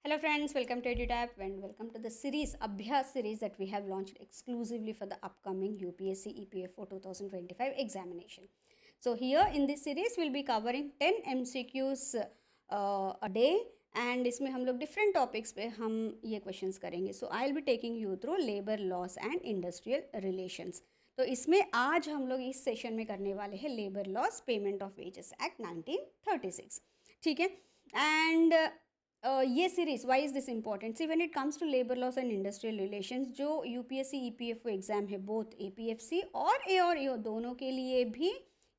Hello friends, welcome to EduTap and welcome to the series Abhyas series that we have launched exclusively for the upcoming UPSC EPFO 2025 examination. So here in this series we'll be covering 10 MCQs a day and इसमें हम लोग different topics पे हम ये questions करेंगे. So I'll be taking you through labor laws and industrial relations. तो इसमें आज हम लोग इस सेशन में करने वाले हैं labour laws payment of wages act 1936. ठीक है. एंड ये series why is this important see when it comes to labour laws and industrial relations. जो यूपीएससी ईपीएफओ एग्जाम है बोथ एपीएफसी और एओ दोनों के लिए भी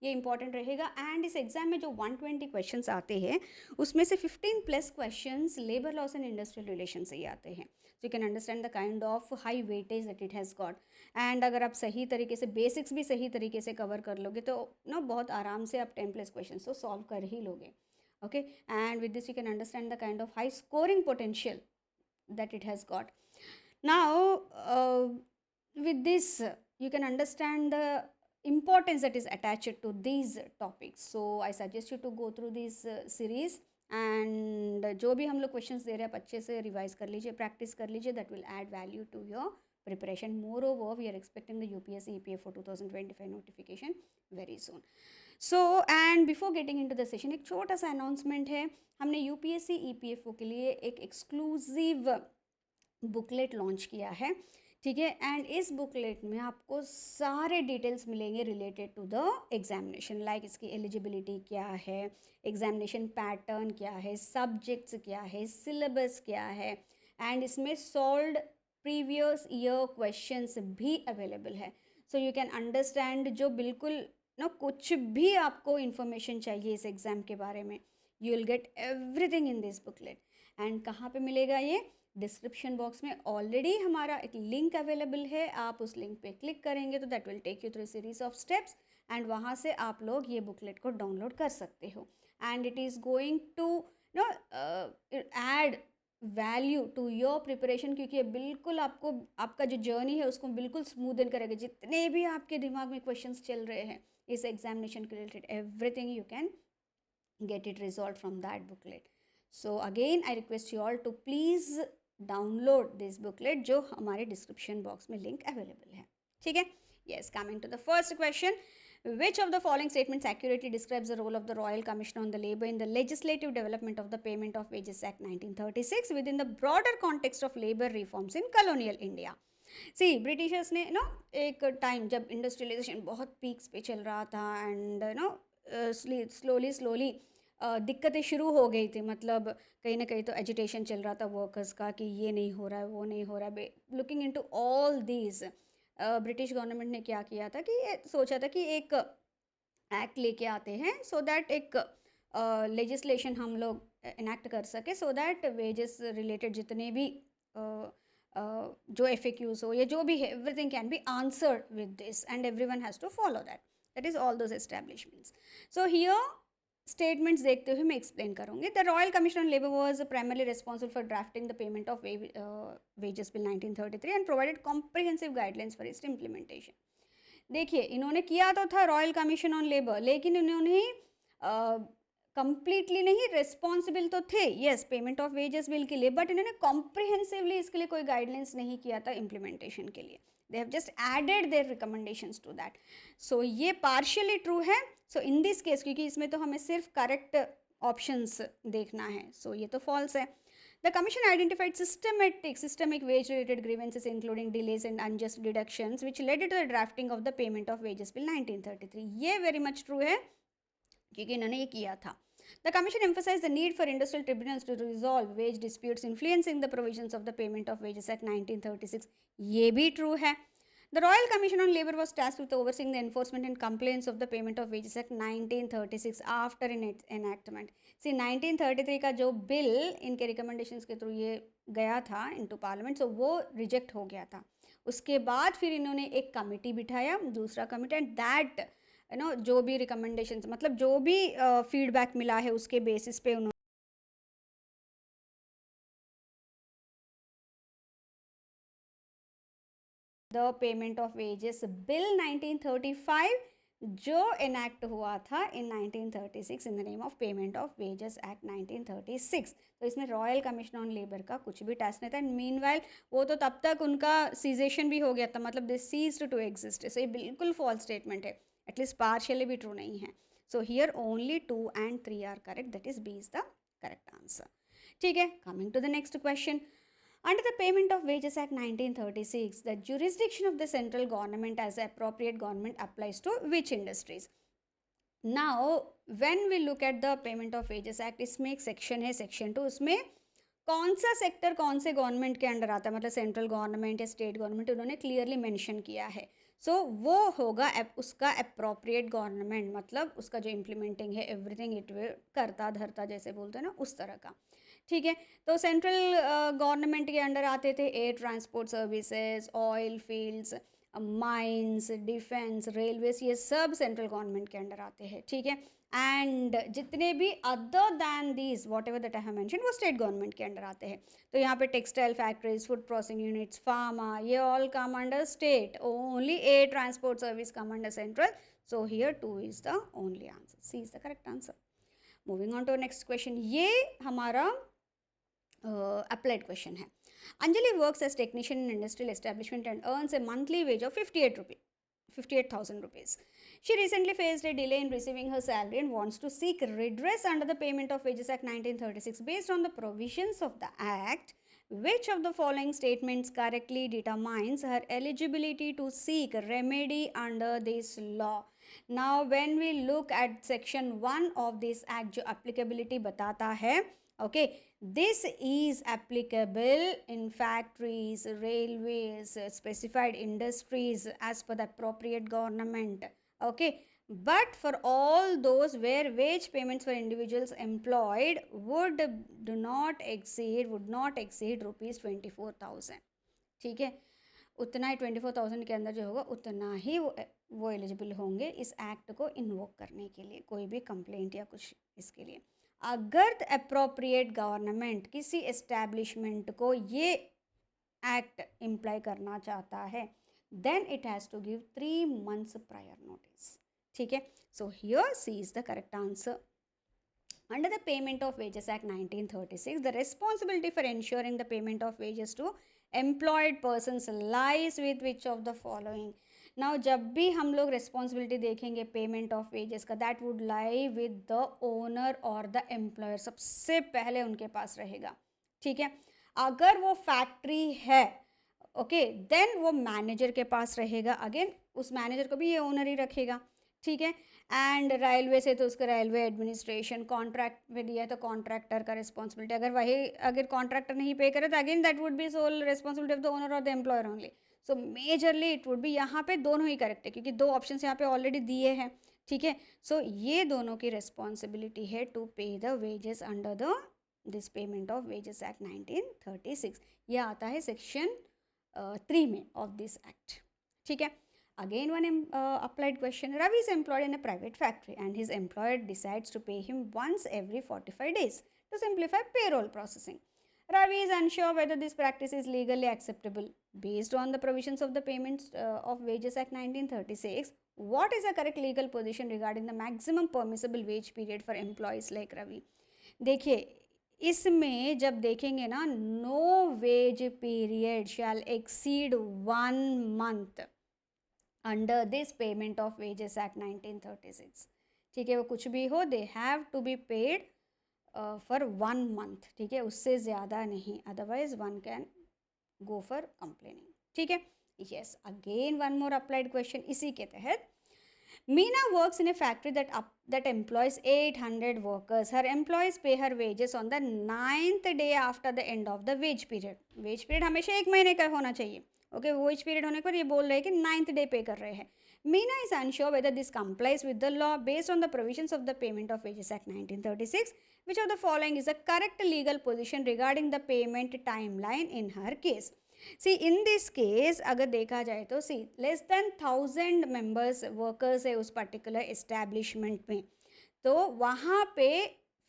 ये इंपॉर्टेंट रहेगा. एंड इस एग्जाम में जो 120 क्वेश्चंस आते हैं उसमें से 15+ questions labour laws and industrial relation से ही आते हैं. So you can understand the kind of high weightage that it has got. And अगर आप सही तरीके से बेसिक्स भी सही तरीके से कवर कर लोगे तो बहुत आराम से आप 10+ क्वेश्चन तो सॉल्व कर ही लोगे. Okay, and with this you can understand the kind of high scoring potential that it has got. Now with this you can understand the importance that is attached to these topics. So I suggest you to go through this series and जो भी हम लोग questions दे रहे हैं आप अच्छे से revise कर लीजिए, प्रैक्टिस कर लीजिए. That will add value to your preparation. Moreover, we are expecting the UPSC EPF for 2025 notification very soon. So and before getting into the session एक छोटा सा अनाउंसमेंट है. हमने यूपीएससी ईपीएफओ के लिए एक एक्सक्लूसिव बुकलेट लॉन्च किया है. ठीक है. एंड इस बुकलेट में आपको सारे डिटेल्स मिलेंगे related to the examination. Like इसकी एलिजिबिलिटी क्या है, एग्जामिनेशन पैटर्न क्या है, सब्जेक्ट्स क्या है, सिलेबस क्या है. एंड इसमें सॉल्व्ड प्रीवियस ईयर क्वेश्चंस भी अवेलेबल है. सो यू कैन अंडरस्टैंड जो बिल्कुल कुछ भी आपको इन्फॉर्मेशन चाहिए इस एग्ज़ाम के बारे में, you will get everything in this booklet. And कहाँ पे मिलेगा ये? डिस्क्रिप्शन बॉक्स में ऑलरेडी हमारा एक लिंक अवेलेबल है. आप उस लिंक पे क्लिक करेंगे तो that will take you through series of steps and वहाँ से आप लोग ये बुकलेट को डाउनलोड कर सकते हो. And it is going to add value to your preparation, क्योंकि ये बिल्कुल आपको आपका जो जर्नी है उसको बिल्कुल स्मूदन करेगा. जितने भी आपके दिमाग में क्वेश्चंस चल रहे हैं इस एग्जामिनेशन के related, everything you can get it resolve from that booklet. So again I request you all to please download this booklet जो हमारे डिस्क्रिप्शन बॉक्स में लिंक अवेलेबल है. ठीक है. Yes, coming to the first question. Which of the following statements accurately describes the role of the Royal Commission on the Labour in the legislative development of the Payment of Wages Act 1936 within the broader context of labour reforms in colonial India? See Britishers ने एक time जब industrialisation बहुत peaks पे चल रहा था and slowly दिक्कतें शुरू हो गई थी. मतलब कहीं ना कहीं तो एजिटेशन चल रहा था वर्कर्स का कि ये नहीं हो रहा है, वो नहीं हो रहा है. Looking into all these, British government ने क्या किया था कि ये सोचा था कि एक एक्ट लेके आते हैं सो दैट एक लेजिस्लेशन हम लोग इनैक्ट कर सके सो दैट वेजेस रिलेटेड जितने भी जो FAQs हो या जो भी है, everything can be answered with this and everyone has to follow that. That is all those establishments. So here statements देखते हुए मैं एक्सप्लेन करूँगी. The royal commission on labour was primarily responsible for drafting the payment of wages bill 1933 and provided comprehensive guidelines for its implementation. देखिए, इन्होंने किया तो था royal commission on labour, लेकिन इन्होंने कंप्लीटली नहीं, रिस्पॉन्सिबल तो थे yes payment of wages bill के लिए, बट इन्होंने कॉम्प्रिहेंसिवली इसके लिए कोई गाइडलाइंस नहीं किया था इम्प्लीमेंटेशन के लिए. They have just added their recommendations to that. So ये पार्शियली ट्रू है. सो इन दिस केस, क्योंकि इसमें तो हमें सिर्फ करेक्ट ऑप्शंस देखना है, सो ये तो फॉल्स है. The Commission identified systemic wage-related grievances, including delays and unjust deductions, which led to the drafting of the Payment of Wages Bill 1933. ये very much true है क्योंकि इन्होंने ये किया था. The Commission emphasized the need for industrial tribunals to resolve wage disputes influencing the provisions of the Payment of Wages Act 1936. ये भी true है. The Royal Commission on Labour was tasked with overseeing the enforcement and compliance of the Payment of Wages Act 1936 after its enactment. See, 1933 का जो bill इनके recommendations के through ये गया था इनटू पार्लियामेंट, सो वो रिजेक्ट हो गया था. उसके बाद फिर इन्होंने एक कमेटी बिठाया, दूसरा कमेटी, एंड दैट जो भी रिकमेंडेशंस मतलब जो भी फीडबैक मिला है उसके बेसिस पे उन्होंने the payment of wages bill 1935 जो इनैक्ट हुआ था इन 1936 in the name of payment of wages act 1936। तो इसमें रॉयल कमीशन ऑन लेबर का कुछ भी टच नहीं था। एंड मीनवाइल वो तो तब तक उनका सीजेशन भी हो गया था, मतलब they ceased to exist. So ये बिल्कुल फॉल्स स्टेटमेंट है, एटलीस्ट पार्शियली भी ट्रू नहीं है। So here only 2 and 3 are correct, that is B is the correct answer. ठीक है, coming to the next question. Under the Payment of Wages Act 1936, the jurisdiction of the central government as the appropriate government applies to which industries? Now, when we look at the Payment of Wages Act, इसमें एक section है section 2, उसमें कौन सा sector कौन से government के under आता है, मतलब सेंट्रल गवर्नमेंट या स्टेट गवर्नमेंट, उन्होंने क्लियरली मेंशन किया है। सो वो होगा उसका अप्रोप्रिएट गवर्नमेंट, मतलब उसका जो इम्प्लीमेंटिंग है एवरीथिंग इट विल करता धरता जैसे बोलते हैं ना, उस तरह का। ठीक है, तो सेंट्रल गवर्नमेंट के अंडर आते थे air transport services, oil fields, mines, defence, railways, ये सब सेंट्रल गवर्नमेंट के अंडर आते हैं। ठीक है, एंड जितने भी other than these whatever that I have mention वो स्टेट गवर्नमेंट के अंडर आते हैं। तो यहाँ पे textile factories, food processing units, pharma, ये all come under state. Only air transport service come under central. So here 2 is the only answer, C is the correct answer. Moving on to next question, ये हमारा applied question है। Anjali works as technician in industrial establishment and earns a monthly wage of 58,000 rupees. She recently faced a delay in receiving her salary and wants to seek redress under the Payment of Wages Act 1936 based on the provisions of the Act. Which of the following statements correctly determines her eligibility to seek remedy under this law? Now, when we look at section 1 of this Act, जो applicability बताता है, okay, this is applicable in factories, railways, specified industries as per the appropriate government. Okay, but for all those where wage payments for individuals employed would not exceed rupees 24,000. ठीक है, उतना ही 24,000 के अंदर जो होगा उतना ही वो एलिजिबल होंगे इस एक्ट को इन्वोक करने के लिए, कोई भी कंप्लेंट या कुछ इसके लिए। अगर अप्रोप्रिएट गवर्नमेंट किसी एस्टैब्लिशमेंट को ये एक्ट इम्प्लाई करना चाहता है, then it has to give 3 months prior notice. ठीक है, so here C is the correct answer. Under the Payment of Wages Act 1936, the responsibility for ensuring the payment of wages to employed persons lies with which of the following? Now जब भी हम लोग responsibility देखेंगे payment of wages का, that would lie with the owner और the employer, सबसे पहले उनके पास रहेगा। ठीक है, अगर वो फैक्ट्री है ओके, देन वो मैनेजर के पास रहेगा, अगेन उस मैनेजर को भी ये ओनर ही रखेगा। ठीक है, एंड रेलवे से तो उसका रेलवे एडमिनिस्ट्रेशन, कॉन्ट्रैक्ट में दिया है तो कॉन्ट्रैक्टर का रिस्पॉन्सिबिलिटी, अगर कॉन्ट्रैक्टर नहीं पे करे तो again that would be sole responsibility of the owner और the employer only. So majorly it would be, यहाँ पे दोनों ही करेक्ट है क्योंकि 2 ऑप्शन यहाँ पे ऑलरेडी दिए हैं। ठीक है, सो ये दोनों की रिस्पॉन्सिबिलिटी है टू पे the wages under the this payment of wages act 1936। यह आता है सेक्शन 3 में ऑफ दिस एक्ट। ठीक है, again one applied question. Ravi is employed in a private factory and his employer decides to pay him once every 45 days to simplify payroll processing. Ravi is unsure whether this practice is legally acceptable. Based on the provisions of the Payments of Wages Act 1936, what is the correct legal position regarding the maximum permissible wage period for employees like Ravi? देखिए, इसमें जब देखेंगे ना, no wage period shall exceed 1 month under this payment of wages act 1936। ठीक है, वो कुछ भी हो, they have to be paid for 1 month। ठीक है, उससे ज़्यादा नहीं, otherwise one can go for complaining. ठीक है, yes, again one more applied question इसी के तहत। Meena works in a factory that employs 800 workers. Her employees pay her wages on the 9th day after the end of the wage period. Wage period हमेशा 1 महीने का होना चाहिए। Okay, veg period होने पर ये बोल रहे हैं कि 9th डे पे कर रहे हैं। Meena is unsure whether this complies with the law based on the provisions of the payment of wages act 1936। Which of the following is the correct legal position regarding the payment timeline in her case? See in this case अगर देखा जाए तो see less than 1000 members workers है उस particular establishment में, तो वहाँ पे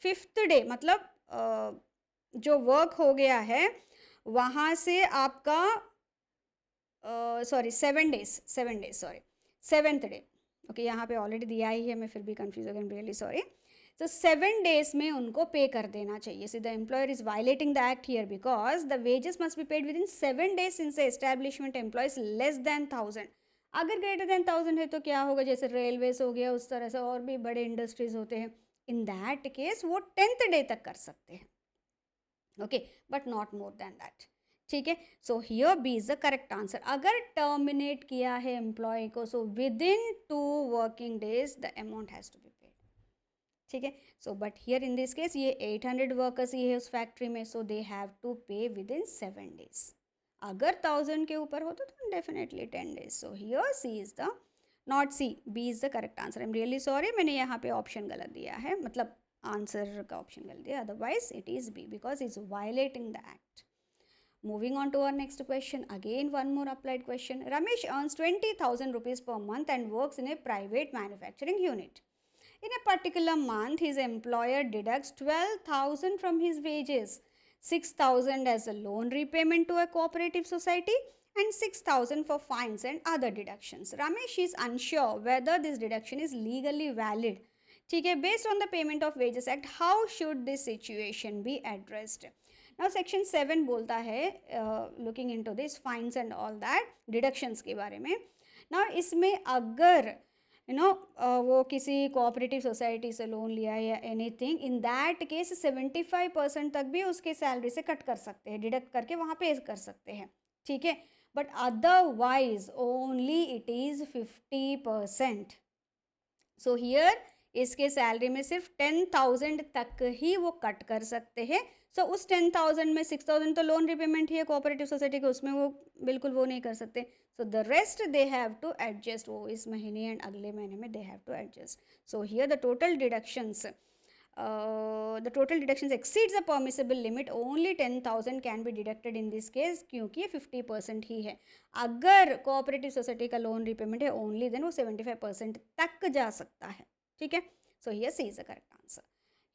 5th डे मतलब जो वर्क हो गया है वहाँ से आपका 7 days, 7th डे, ओके, यहाँ पे ऑलरेडी दिया ही है, मैं फिर भी कंफ्यूज हो गई, रियली सॉरी। तो 7 days में उनको पे कर देना चाहिए। See the employer is violating the act here because the wages must be paid with in 7 days since the establishment employees less than 1000। अगर ग्रेटर देन 1000 है तो क्या होगा, जैसे रेलवेज हो गया उस तरह से और भी बड़े इंडस्ट्रीज होते हैं, इन दैट केस वो 10th day तक कर सकते हैं, okay, but not more than that. ठीक है, so here B is the correct answer. अगर टर्मिनेट किया है एम्प्लॉय को, so within 2 working days the amount has to be paid. ठीक है, so but here in this case ये 800 workers ही है उस फैक्ट्री में, so they have to pay within 7 days। अगर 1000 के ऊपर हो तो definitely 10 days। So here C is the not C, B is the correct answer. I am really sorry, मैंने यहाँ पे ऑप्शन गलत दिया है, मतलब आंसर का ऑप्शन गलत दिया, otherwise it is B because is violating the act. Moving on to our next question, again one more applied question. Ramesh earns 20,000 rupees per month and works in a private manufacturing unit. In a particular month, his employer deducts 12,000 from his wages, 6,000 as a loan repayment to a cooperative society, and 6,000 for fines and other deductions. Ramesh is unsure whether this deduction is legally valid. ठीक है, based on the Payment of Wages Act, how should this situation be addressed? Now section 7 बोलता है looking into this fines and all that deductions के बारे में। Now इसमें अगर वो किसी कोऑपरेटिव सोसाइटी से लोन लिया है या एनीथिंग, इन दैट केस 75% तक भी उसके सैलरी से कट कर सकते हैं, डिडक्ट करके वहाँ पे कर सकते हैं। ठीक है, but otherwise only it is 50%। So here इसके सैलरी में सिर्फ 10,000 तक ही वो कट कर सकते हैं। सो उस 10,000 में 6,000 तो लोन रिपेमेंट ही है कोऑपरेटिव सोसाइटी के, उसमें वो बिल्कुल वो नहीं कर सकते। So the rest they have to adjust, वो इस महीने एंड अगले महीने में they have to adjust. So here the total deductions exceeds the permissible limit, only 10,000 can be deducted in this case, क्योंकि ये 50% ही है। अगर कोऑपरेटिव सोसाइटी का लोन रिपेमेंट है ओनली देन वो 75% तक जा सकता है। ठीक है, so here C is the correct answer.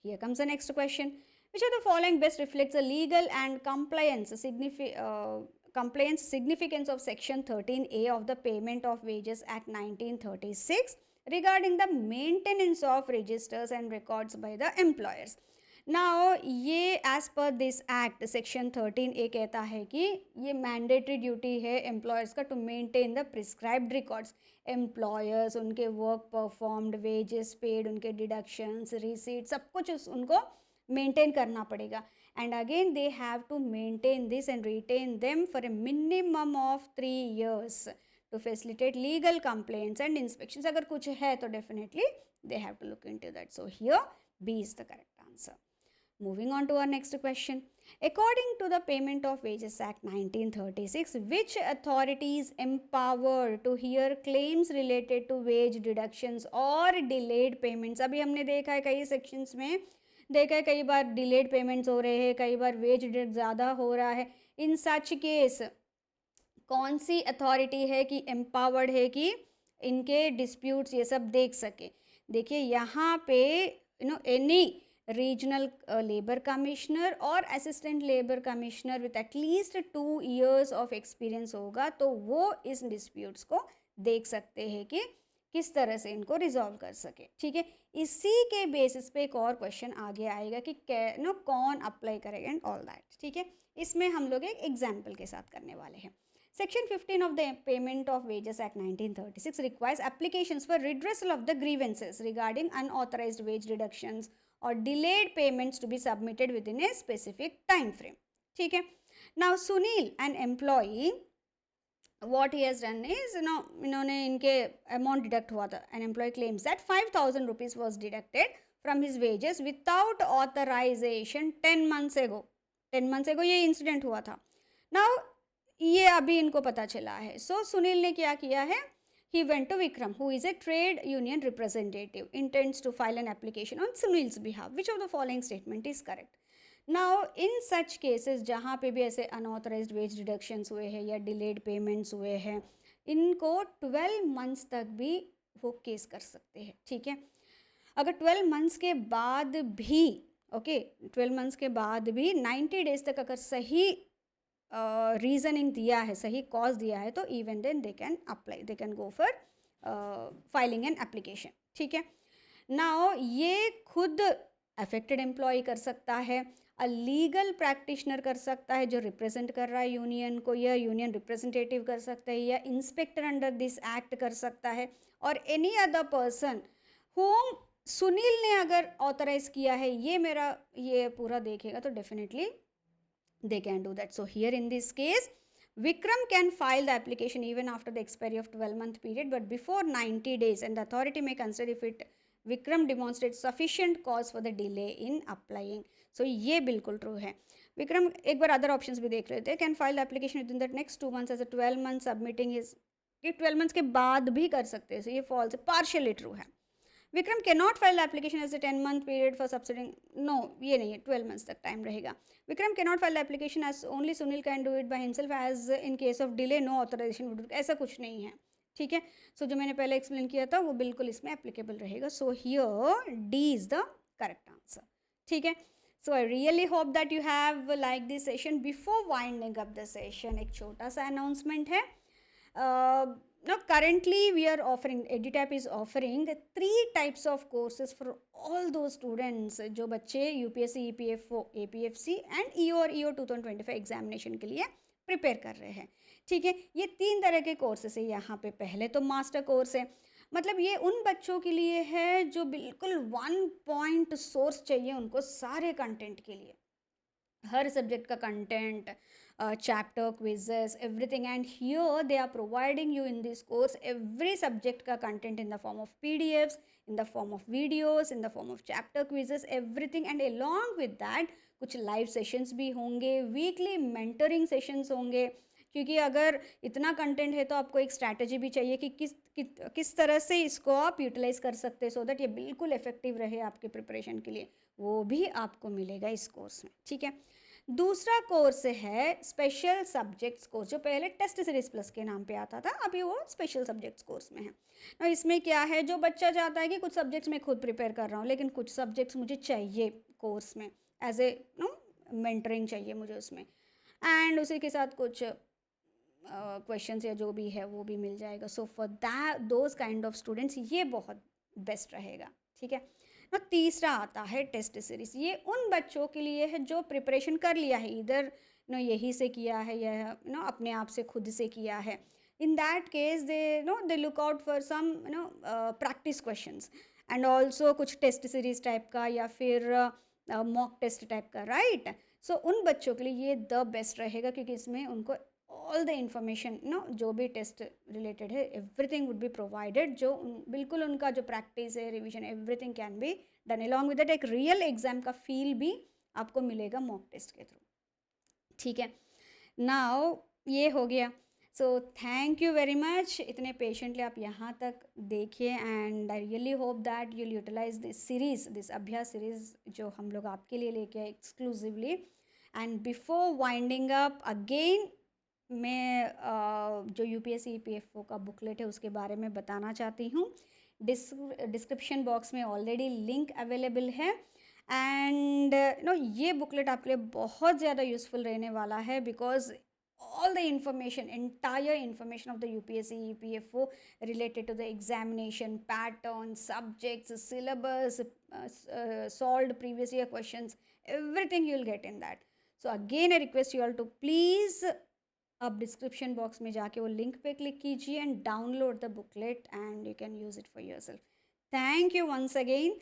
Here comes the next question. Which of the following best reflects the legal and compliance significance of section 13A of the Payment of Wages Act 1936 regarding the maintenance of registers and records by the employers? Now ये as per this act section 13A कहता है कि ये mandatory duty है employers का to maintain the prescribed records. Employers उनके work performed, wages paid, उनके deductions, receipt, सब कुछ उनको मेंटेन करना पड़ेगा। And again they have to maintain this and retain them for a minimum of 3 years to facilitate legal complaints and inspections. अगर कुछ है तो definitely they have to look into that. So here B is the correct answer. Moving on to our next question. According to the Payment of Wages Act 1936, which authority is empowered to hear claims related to wage deductions or delayed payments? अभी हमने देखा है कई sections में, देखा है कई बार delayed payments हो रहे हैं, कई बार वेज डिडक्ट ज़्यादा हो रहा है। इन सच केस कौन सी अथॉरिटी है कि एम्पावर्ड है कि इनके डिस्प्यूट्स ये सब देख सके? देखिए यहाँ पे एनी रीजनल लेबर कमिश्नर और assistant labour commissioner with at least 2 years of experience होगा, तो वो इस डिस्प्यूट्स को देख सकते हैं कि किस तरह से इनको रिजॉल्व कर सके। ठीक है, इसी के बेसिस पे एक और क्वेश्चन आगे आएगा कि कौन अप्लाई करेगा एंड ऑल दैट। ठीक है, इसमें हम लोग एक एग्जाम्पल के साथ करने वाले हैं। Section 15 of the Payment of Wages Act 1936 requires applications for redressal of the grievances regarding unauthorized wage reductions or delayed payments to be submitted within a specific time frame. ठीक है, now Sunil, an employee, what he has done is इन्होंने इनके amount deduct हुआ था। An employee claims that 5,000 rupees was deducted from his wages without authorization 10 months ago. 10 months ago ये incident हुआ था। Now ये अभी इनको पता चला है। सो सुनील ने क्या किया है, he went to Vikram, who is a trade union representative, intends to file an application on Sunil's behalf. Which of the following statement is correct? Now in such cases जहाँ पे भी ऐसे unauthorized wage reductions हुए हैं या delayed payments हुए हैं, इनको 12 months तक भी वो केस कर सकते हैं। ठीक है, अगर 12 months के बाद भी 12 months के बाद भी 90 days तक अगर सही रीजनिंग दिया है, सही कॉज दिया है, तो even then they can apply, they can go for filing an application, ठीक है। नाउ ये खुद अफेक्टेड एम्प्लॉय कर सकता है, अ लीगल प्रैक्टिशनर कर सकता है जो रिप्रेजेंट कर रहा है यूनियन को, या यूनियन रिप्रेजेंटेटिव कर सकता है, या इंस्पेक्टर अंडर दिस एक्ट कर सकता है, और any other person home Sunil ने अगर ऑथराइज किया है ये मेरा ये पूरा देखेगा तो definitely they can do that. So here in this case, Vikram can file the application even after the expiry of 12-month period, but before 90 days, and the authority may consider if it Vikram demonstrates sufficient cause for the delay in applying. So ये बिल्कुल true है। विक्रम एक बार other options भी देख रहे थे, can file application within the next 2 months as a 12 month submitting is, ये 12 months के बाद भी कर सकते हैं, so ये फॉल्स है, पार्शियली ट्रू है। Vikram can not file application as a 10-month period for subsiding, no ये नहीं है, 12 months तक टाइम रहेगा। Vikram can not file application as only Sunil can do it by himself as in case of delay no authorisation would, ऐसा कुछ नहीं है, ठीक है। सो जो मैंने पहले एक्सप्लेन किया था वो बिल्कुल इसमें एप्लीकेबल रहेगा। So here D is the correct answer, ठीक है। So I really hope that you have like this session. Before winding up the session एक छोटा सा अनाउंसमेंट है। Now currently we are offering, EduTap is offering 3 types of courses for all those students जो बच्चे UPSC, EPFO, APFC and EO और EO 2025 examination के लिए prepare कर रहे हैं, ठीक है। ये 3 तरह के कोर्सेस है यहाँ पे। पहले तो मास्टर कोर्स है, मतलब ये उन बच्चों के लिए है जो बिल्कुल 1 पॉइंट सोर्स चाहिए उनको सारे कंटेंट के लिए, हर सब्जेक्ट का content, chapter quizzes, everything, and here they are providing you in this course every subject का content in the form of PDFs, in the form of videos, in the form of chapter quizzes, everything, and along with that कुछ live sessions भी होंगे, weekly mentoring sessions होंगे, क्योंकि अगर इतना content है तो आपको एक स्ट्रैटेजी भी चाहिए कि किस तरह से इसको आप यूटिलाइज कर सकते हैं सो दैट ये बिल्कुल इफेक्टिव रहे आपके प्रिपरेशन के लिए, वो भी आपको मिलेगा इस कोर्स में, ठीक है। दूसरा कोर्स है स्पेशल सब्जेक्ट्स कोर्स, जो पहले टेस्ट सीरीज प्लस के नाम पे आता था, अभी वो स्पेशल सब्जेक्ट्स कोर्स में है। ना इसमें क्या है, जो बच्चा चाहता है कि कुछ सब्जेक्ट्स मैं खुद प्रिपेयर कर रहा हूँ लेकिन कुछ सब्जेक्ट्स मुझे चाहिए कोर्स में एज ए मेंटरिंग चाहिए मुझे उसमें, एंड उसी के साथ कुछ क्वेश्चंस या जो भी है वो भी मिल जाएगा। So for that those kind of students ये बहुत बेस्ट रहेगा, ठीक है। ना तीसरा आता है टेस्ट सीरीज, ये उन बच्चों के लिए है जो प्रिपरेशन कर लिया है, इधर यही से किया है या अपने आप से खुद से किया है। In that case they look out for some practice questions and also कुछ टेस्ट सीरीज टाइप का या फिर मॉक टेस्ट टाइप का, राइट। सो उन बच्चों के लिए ये द बेस्ट रहेगा क्योंकि इसमें उनको ऑल द इंफॉर्मेशन जो भी टेस्ट रिलेटेड है एवरीथिंग वुड बी प्रोवाइडेड, जो बिल्कुल उनका जो प्रैक्टिस है, revision, everything can be done along with that. एक रियल एग्जाम का फील भी आपको मिलेगा मॉक टेस्ट के थ्रू, ठीक है। नाउ ये हो गया। So thank you very much, इतने पेशेंटली आप यहाँ तक देखिए, and I really hope that you'll utilise this series, this अभ्यास सीरीज जो हम लोग आपके लिए लेके आए exclusively. And before winding up again मैं जो UPSC EPFO का बुकलेट है उसके बारे में बताना चाहती हूँ। डिस्क्रिप्शन बॉक्स में ऑलरेडी लिंक अवेलेबल है, एंड ये बुकलेट आपके लिए बहुत ज़्यादा यूज़फुल रहने वाला है because all the information, entire information of the UPSC EPFO related to the examination pattern, subjects, syllabus, solved previous year questions, everything you will get in that. So again I request you all to please आप description box में जाके वो link पे click कीजिए and download the booklet and you can use it for yourself. Thank you once अगेन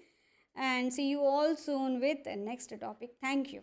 and see you all soon with next topic. Thank you.